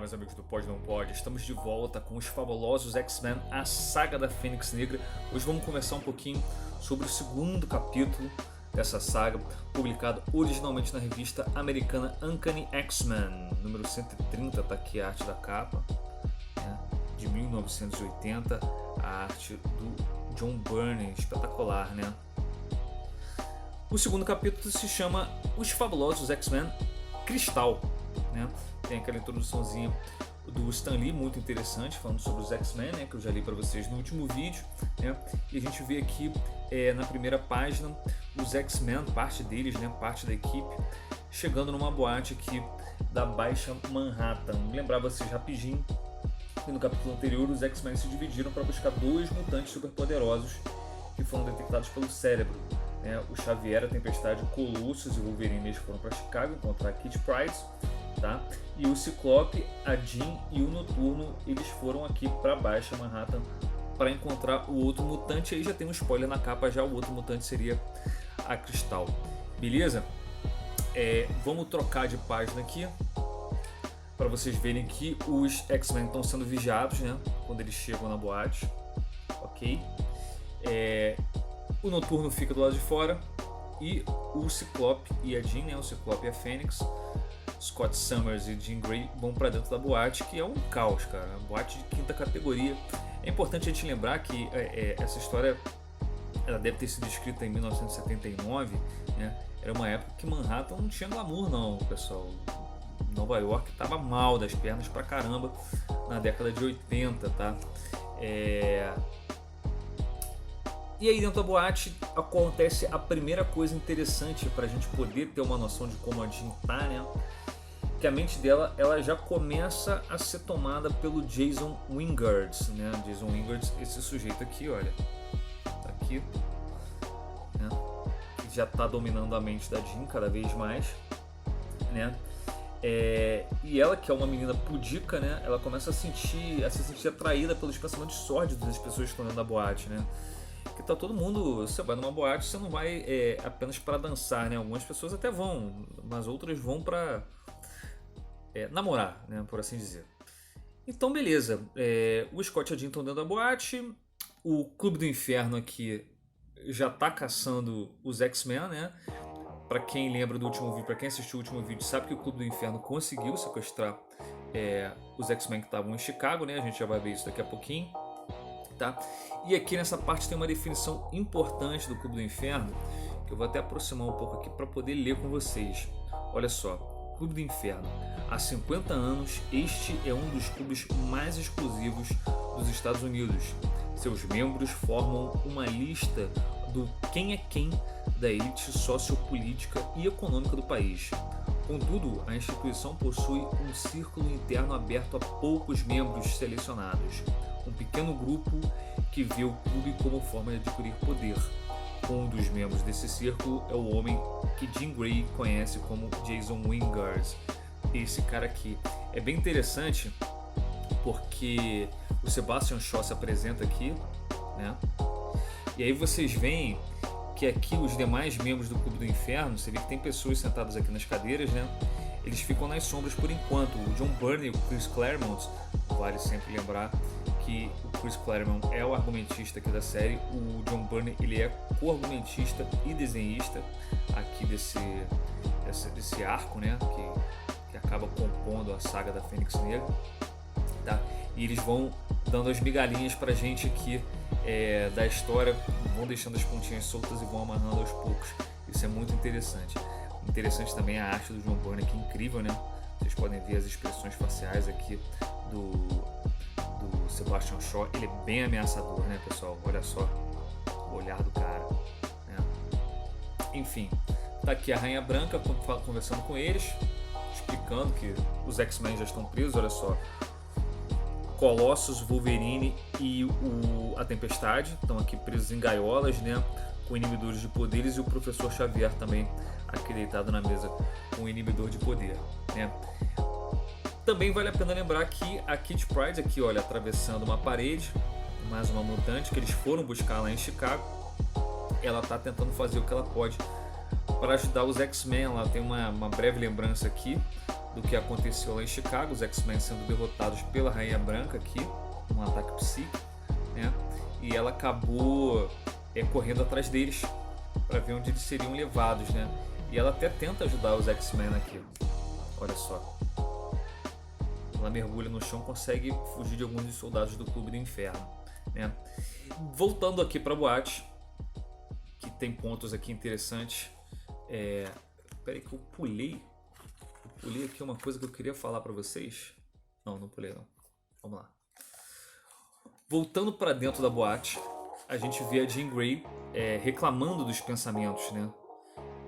meus amigos do Pode Não Pode, estamos de volta com os fabulosos X-Men, a saga da Fênix Negra. Hoje vamos conversar um pouquinho sobre o segundo capítulo dessa saga, publicado originalmente na revista americana Uncanny X-Men, número 130, tá aqui a arte da capa, né, de 1980, a arte do John Byrne, espetacular, né? O segundo capítulo se chama Os Fabulosos X-Men Cristal, né? Tem aquela introduçãozinha do Stan Lee muito interessante, falando sobre os X-Men, né, que eu já li para vocês no último vídeo, né? E a gente vê aqui na primeira página os X-Men, parte deles, né, parte da equipe, chegando numa boate aqui da Baixa Manhattan. Vou lembrar vocês rapidinho que no capítulo anterior os X-Men se dividiram para buscar dois mutantes superpoderosos que foram detectados pelo cérebro. O Xavier, a Tempestade, o Colossus e o Wolverine foram para Chicago encontrar a Kitty Pryde, tá? E o Ciclope, a Jean e o Noturno, eles foram aqui para Baixa Manhattan para encontrar o outro mutante. Aí já tem um spoiler na capa, já o outro mutante seria a Cristal, beleza? Vamos trocar de página aqui para vocês verem que os X-Men estão sendo vigiados, né, quando eles chegam na boate, ok? O Noturno fica do lado de fora e o Ciclope e a Jean, né, o Ciclope e a Fênix, Scott Summers e Jean Grey vão para dentro da boate, que é um caos, cara, uma boate de quinta categoria. É importante a gente lembrar que essa história ela deve ter sido escrita em 1979, né? Era uma época que Manhattan não tinha glamour não, pessoal. Nova York estava mal das pernas pra caramba na década de 80, tá? E aí dentro da boate acontece a primeira coisa interessante para a gente poder ter uma noção de como a Jean tá, né? Que a mente dela ela já começa a ser tomada pelo Jason Wingard, né? Jason Wingard, esse sujeito aqui, olha, tá aqui, né? Que já tá dominando a mente da Jean cada vez mais, né? E ela, que é uma menina pudica, né? Ela começa a se sentir atraída pelos pensamentos sórdidos das pessoas que estão dentro da boate, né? Que tá todo mundo, você vai numa boate, você não vai apenas para dançar, né? Algumas pessoas até vão, mas outras vão para namorar, né? Por assim dizer. Então, beleza. O Scott e a Jean estão dentro da boate. O Clube do Inferno aqui já tá caçando os X-Men, né? Para quem lembra do último vídeo, para quem assistiu o último vídeo, sabe que o Clube do Inferno conseguiu sequestrar os X-Men que estavam em Chicago, né? A gente já vai ver isso daqui a pouquinho. Tá? E aqui nessa parte tem uma definição importante do Clube do Inferno, que eu vou até aproximar um pouco aqui para poder ler com vocês. Olha só, Clube do Inferno. Há 50 anos, este é um dos clubes mais exclusivos dos Estados Unidos. Seus membros formam uma lista do quem é quem da elite sociopolítica e econômica do país. Contudo, a instituição possui um círculo interno aberto a poucos membros selecionados. Um pequeno grupo que vê o clube como forma de adquirir poder. Um dos membros desse círculo é o homem que Jean Grey conhece como Jason Wingard. Esse cara aqui é bem interessante porque o Sebastian Shaw se apresenta aqui, né? E aí vocês veem que aqui os demais membros do Clube do Inferno, você vê que tem pessoas sentadas aqui nas cadeiras, né? Eles ficam nas sombras por enquanto. O John Byrne e o Chris Claremont, vale sempre lembrar que o Chris Claremont é o argumentista aqui da série. O John Byrne ele é co-argumentista e desenhista aqui desse arco, né? Que acaba compondo a saga da Fênix Negra, tá? E eles vão dando as migalhinhas pra gente aqui da história, vão deixando as pontinhas soltas e vão amarrando aos poucos. Isso é muito interessante. Interessante também a arte do John Byrne, que é incrível, né? Vocês podem ver as expressões faciais aqui do Sebastian Shaw. Ele é bem ameaçador, né, pessoal? Olha só o olhar do cara, né? Enfim, tá aqui a Rainha Branca conversando com eles, explicando que os X-Men já estão presos. Olha só, Colossus, Wolverine e a Tempestade estão aqui presos em gaiolas, né, com inibidores de poderes, e o Professor Xavier também aqui deitado na mesa com um inibidor de poder, né? Também vale a pena lembrar que a Kitty Pryde aqui, olha, atravessando uma parede, mais uma mutante que eles foram buscar lá em Chicago. Ela está tentando fazer o que ela pode para ajudar os X-Men. Ela tem uma breve lembrança aqui do que aconteceu lá em Chicago, os X-Men sendo derrotados pela Rainha Branca aqui, um ataque psíquico, né? E ela acabou correndo atrás deles para ver onde eles seriam levados, né? E ela até tenta ajudar os X-Men aqui. Olha só. Ela mergulha no chão, consegue fugir de alguns dos soldados do Clube do Inferno, né? Voltando aqui para a boate, que tem pontos aqui interessantes. Peraí que eu pulei aqui uma coisa que eu queria falar para vocês. Não pulei não. Vamos lá. Voltando para dentro da boate, a gente vê a Jean Grey reclamando dos pensamentos, né,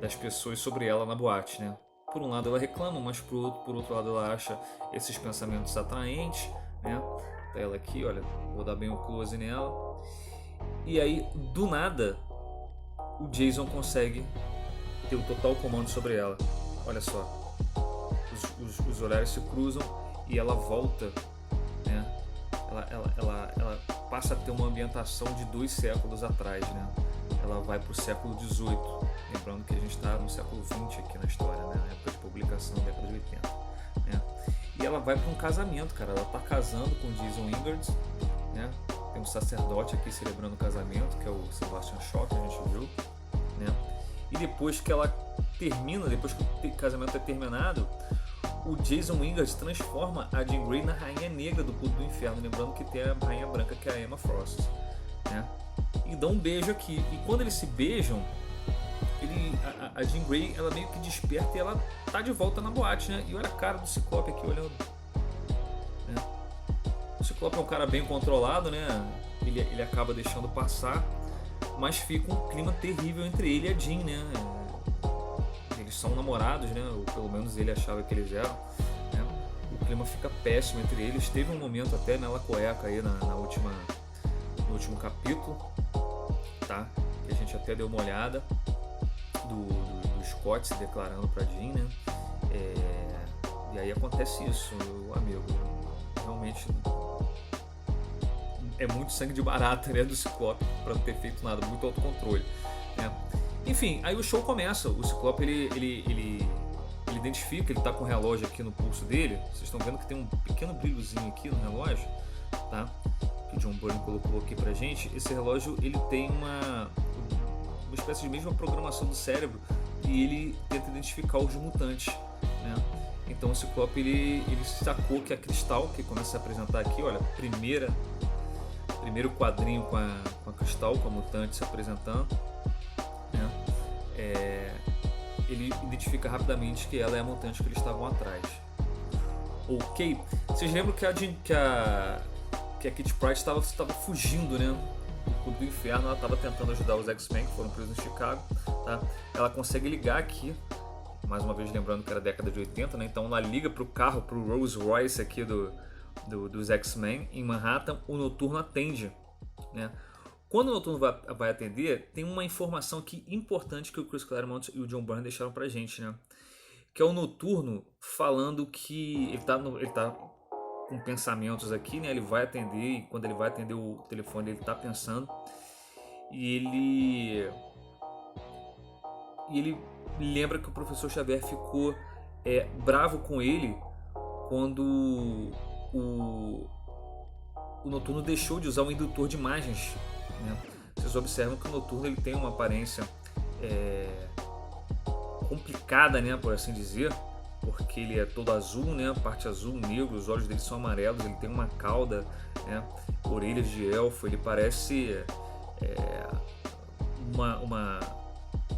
das pessoas sobre ela na boate, né? Por um lado ela reclama, mas por outro lado ela acha esses pensamentos atraentes, né? Tá ela aqui, olha, vou dar bem o close nela. E aí, do nada, o Jason consegue ter o total comando sobre ela. Olha só. Os olhares se cruzam e ela volta, né? Ela passa a ter uma ambientação de 2 séculos atrás, né? Ela vai para o século XVIII, lembrando que a gente está no século XX aqui na história, né? Na época de publicação, década de 80, né? E ela vai para um casamento, cara. Ela está casando com Jason Wingard, né? Tem um sacerdote aqui celebrando o casamento, que é o Sebastian Shaw, que a gente viu, né? E depois que ela termina, depois que o casamento é terminado, o Jason Wingard transforma a Jean Grey na Rainha Negra do Clube do Inferno, lembrando que tem a Rainha Branca, que é a Emma Frost, né? E dá um beijo aqui. E quando eles se beijam, a Jean Grey, ela meio que desperta e ela tá de volta na boate, né? E olha a cara do Ciclope aqui olhando, né? O Ciclope é um cara bem controlado, né? Ele acaba deixando passar, mas fica um clima terrível entre ele e a Jean, né? Eles são namorados, né? Ou pelo menos ele achava que eles eram, né? O clima fica péssimo entre eles. Teve um momento até nela cueca aí no último capítulo, tá? Que a gente até deu uma olhada do Scott se declarando pra Jean, né? E aí acontece isso, amigo. Realmente é muito sangue de barata, né, do Ciclope pra não ter feito nada, muito autocontrole, né? Enfim, aí o show começa. O Ciclope ele identifica, ele tá com o relógio aqui no pulso dele. Vocês estão vendo que tem um pequeno brilhozinho aqui no relógio, tá? Que o John Byrne colocou aqui pra gente. Esse relógio ele tem uma espécie de mesma programação do cérebro e ele tenta identificar os mutantes, né? Então o Ciclope ele sacou que a Cristal, que começa a se apresentar aqui, olha, primeiro quadrinho com a Cristal, com a mutante se apresentando, né? Ele identifica rapidamente que ela é a mutante que eles estavam atrás. Ok, vocês lembram que a Kitty Pryde estava fugindo, né, do Clube do Inferno. Ela estava tentando ajudar os X-Men que foram presos em Chicago, tá? Ela consegue ligar aqui, mais uma vez lembrando que era década de 80, né? Então ela liga pro carro, pro Rolls Royce aqui dos X-Men em Manhattan. O Noturno atende, né? Quando o Noturno vai atender, tem uma informação aqui importante que o Chris Claremont e o John Byrne deixaram pra gente, né? Que é o Noturno falando que ele tá com pensamentos aqui, né? Ele vai atender e quando ele vai atender o telefone ele tá pensando e ele lembra que o professor Xavier ficou bravo com ele quando o Noturno deixou de usar o indutor de imagens, né? Vocês observam que o Noturno ele tem uma aparência complicada, né, por assim dizer, porque ele é todo azul, né, parte azul, negro, os olhos dele são amarelos, ele tem uma cauda, né, orelhas de elfo, ele parece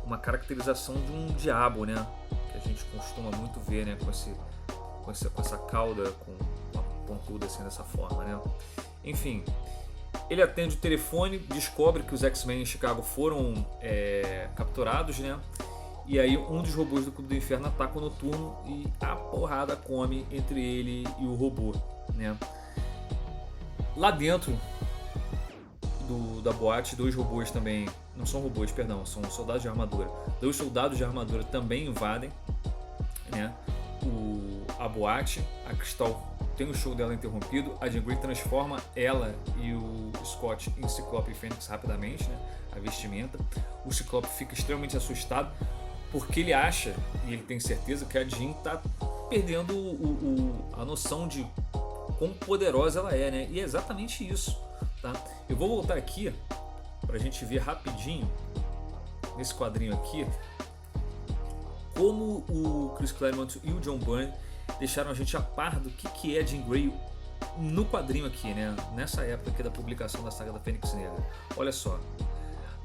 uma caracterização de um diabo, né, que a gente costuma muito ver, né, com essa cauda com uma pontuda assim dessa forma, né. Enfim, ele atende o telefone, descobre que os X-Men em Chicago foram capturados, né? E aí um dos robôs do Clube do Inferno ataca o Noturno e a porrada come entre ele e o robô, né? Lá dentro da boate, 2 robôs também, não são robôs, perdão, são soldados de armadura. 2 soldados de armadura também invadem, né, a boate. A Cristal tem o show dela interrompido, a Jean Grey transforma ela e o Scott em Ciclope e Fênix rapidamente, né, a vestimenta. O Ciclope fica extremamente assustado. porque ele acha, e ele tem certeza, que a Jean tá perdendo a noção de quão poderosa ela é, né? E é exatamente isso, tá? Eu vou voltar aqui pra gente ver rapidinho, nesse quadrinho aqui, como o Chris Claremont e o John Byrne deixaram a gente a par do que é Jean Grey no quadrinho aqui, né? Nessa época aqui da publicação da saga da Fênix Negra. Olha só.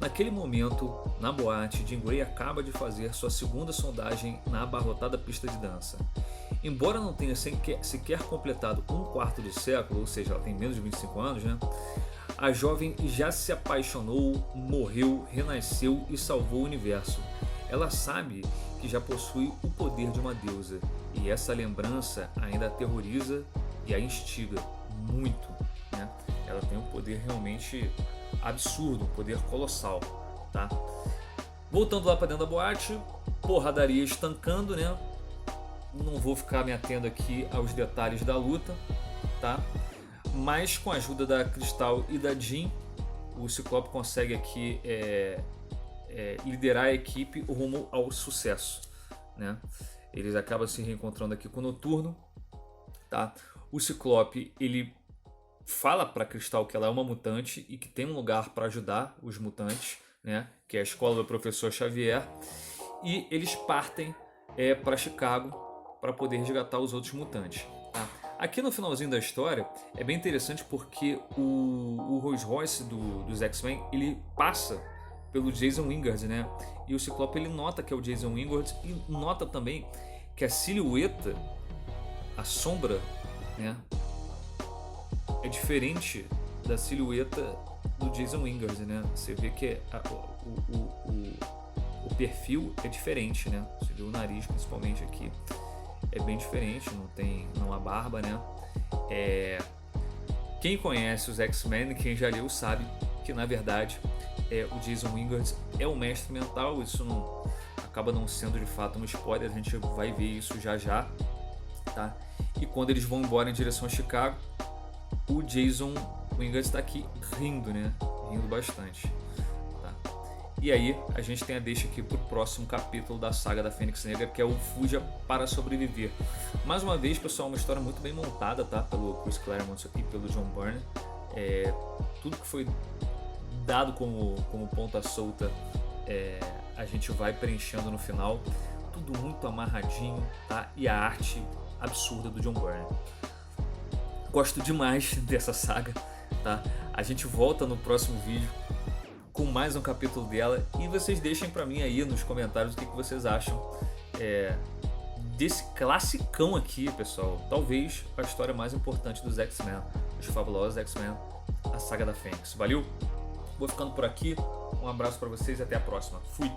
Naquele momento, na boate, Jean Grey acaba de fazer sua segunda sondagem na abarrotada pista de dança. Embora não tenha sequer completado um quarto de século, ou seja, ela tem menos de 25 anos, né? A jovem já se apaixonou, morreu, renasceu e salvou o universo. Ela sabe que já possui o poder de uma deusa, e essa lembrança ainda a aterroriza e a instiga muito, né? Ela tem um poder realmente absurdo, um poder colossal, tá? Voltando lá para dentro da boate, porradaria estancando, né? Não vou ficar me atendo aqui aos detalhes da luta, tá? Mas com a ajuda da Cristal e da Jean, o Ciclope consegue aqui liderar a equipe rumo ao sucesso, né? Eles acabam se reencontrando aqui com o Noturno, tá? O Ciclope, ele fala para Cristal que ela é uma mutante e que tem um lugar para ajudar os mutantes, né? Que é a escola do professor Xavier, e eles partem para Chicago para poder resgatar os outros mutantes, tá? Aqui no finalzinho da história é bem interessante porque o Rolls Royce dos X-Men, ele passa pelo Jason Wingard, né? E o Ciclope, ele nota que é o Jason Wingard e nota também que a silhueta, a sombra, né, é diferente da silhueta do Jason Wingard, né? Você vê que o perfil é diferente, né? Você vê o nariz, principalmente aqui, é bem diferente, não há barba, né? Quem conhece os X-Men, quem já leu, sabe que na verdade o Jason Wingard é o mestre mental. Isso acaba não sendo de fato um spoiler, a gente vai ver isso já já, tá? E quando eles vão embora em direção a Chicago, o Jason Wingard está aqui rindo, né? Rindo bastante, tá? E aí a gente tem a deixa aqui pro próximo capítulo da saga da Fênix Negra, que é o Fuja para Sobreviver. Mais uma vez, pessoal, uma história muito bem montada, tá? Pelo Chris Claremont e pelo John Byrne. Tudo que foi dado como ponta solta, a gente vai preenchendo no final. Tudo muito amarradinho, tá? E a arte absurda do John Byrne. Gosto demais dessa saga, tá? A gente volta no próximo vídeo com mais um capítulo dela, e vocês deixem pra mim aí nos comentários o que vocês acham desse classicão aqui, pessoal. Talvez a história mais importante dos X-Men, os fabulosos X-Men, a saga da Fênix. Valeu? Vou ficando por aqui, um abraço pra vocês e até a próxima. Fui!